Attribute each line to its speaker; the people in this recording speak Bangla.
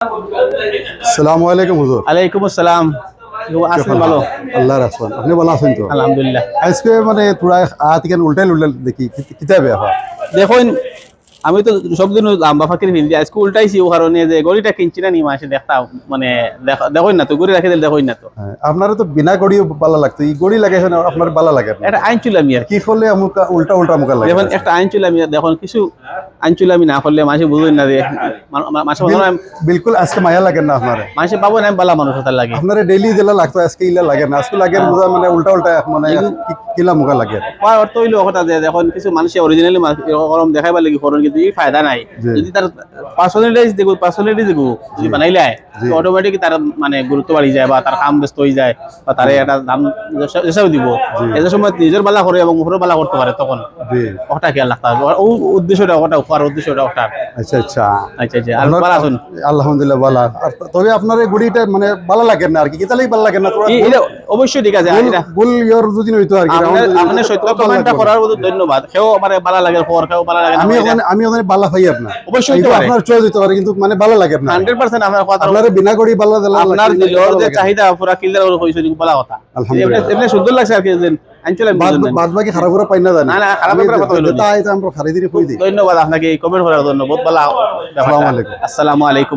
Speaker 1: আসসালামু আলাইকুম হুজুর।
Speaker 2: আলাইকুম আসসালাম। আছেন ভালো?
Speaker 1: আল্লাহর রাসূল। আপনি ভালো আছেন তো?
Speaker 2: আলহামদুলিল্লাহ।
Speaker 1: আজকে মানে পুরা হাত কেন উল্টাই দেখি কিতাবে হয়।
Speaker 2: দেখুন আমি তো সবদিন আম্বা ফাকির ফিল আজকে উল্টাইছি ও কারণে যে গড়িটা কিনছি না নি মাসে দেখতাম মানে দেখুন না তো গড়ি রাখি দিলে দেখুন না তো
Speaker 1: আপনারা তো বিনা গড়িও ভালো লাগতো। এই গড়ি লাগাইছেন আপনার ভালো লাগে না।
Speaker 2: একটা আইন চুলামি আর
Speaker 1: কি করলে আমুকা উল্টা উল্টা মুখা লাগে।
Speaker 2: দেখুন একটা আইন চুলামি দেখুন কিছু আইন চুলামি না করলে মাসে বুঝুন না যে মাসে
Speaker 1: বিলকুল আজকে মায়া লাগে না আপনারে।
Speaker 2: মাসে পাবো না বালা মানুষ তার লাগে
Speaker 1: আপনারে ডেইলি যেটা লাগতো আজকে ইলা লাগে না। আজকে লাগে মানে উল্টা উল্টা মানে কিলা মুখা লাগে।
Speaker 2: আর অর্থ হইলো কথা যে দেখুন কিছু মানুষ অরিজিনালি এরকম দেখাইবার লাগি করুন কিন্তু এই ফায়দা নাই যদি তার পার্সোনালিটিজ দেখো যদি বানাইলে অটোমেটিক তার মানে গুরুত্ব বাড়ি যায় বা তার কাম ব্যস্ত হয়ে যায় বা তার একটা দাম এসব দিব এই সময় নিজের বালা করে এবং উপরে বালা করতে পারে তখন ওটা খেয়াল রাখতে হবে ও উদ্দেশ্যটা ওটা উপর উদ্দেশ্যটা ওটা
Speaker 1: আচ্ছা আচ্ছা
Speaker 2: আচ্ছা আচ্ছা আর ভালো আছেন
Speaker 1: আলহামদুলিল্লাহ ভালো। তবে আপনার এই গুড়িটা মানে ভালো লাগে না আর কি কিতা লাগি ভালো লাগে না
Speaker 2: এটা অবশ্যই ঠিক আছে এটা
Speaker 1: গুল ইয়র যদি হইতো আর কি
Speaker 2: আপনি সত্য কমেন্টটা করার বদল ধন্যবাদ কেউ মানে ভালো লাগে পর কেউ ভালো লাগে
Speaker 1: আমি ওখানে ভালো হই আপনার
Speaker 2: অবশ্যই
Speaker 1: আপনার চয়েস দিতে পারে কিন্তু মানে ভালো লাগে আপনার
Speaker 2: 100% আপনার কথা
Speaker 1: আপনার বিনা গড়ি ভালো
Speaker 2: আপনার দিলর যে চাহিদা পুরা ক্লিয়ার হইছে বলা কথা এমনি সুন্দর লাগছে আর কি যে আঞ্চলিক
Speaker 1: বাদ বাকি খারাপ করে পাই না জানি
Speaker 2: না না খারাপ করে কথা হইলো
Speaker 1: তাই তো আমরা খারি দিই কই দিই।
Speaker 2: ধন্যবাদ আপনাকে কমেন্ট করার জন্য বহুত ভালো। আসসালামু আলাইকুম।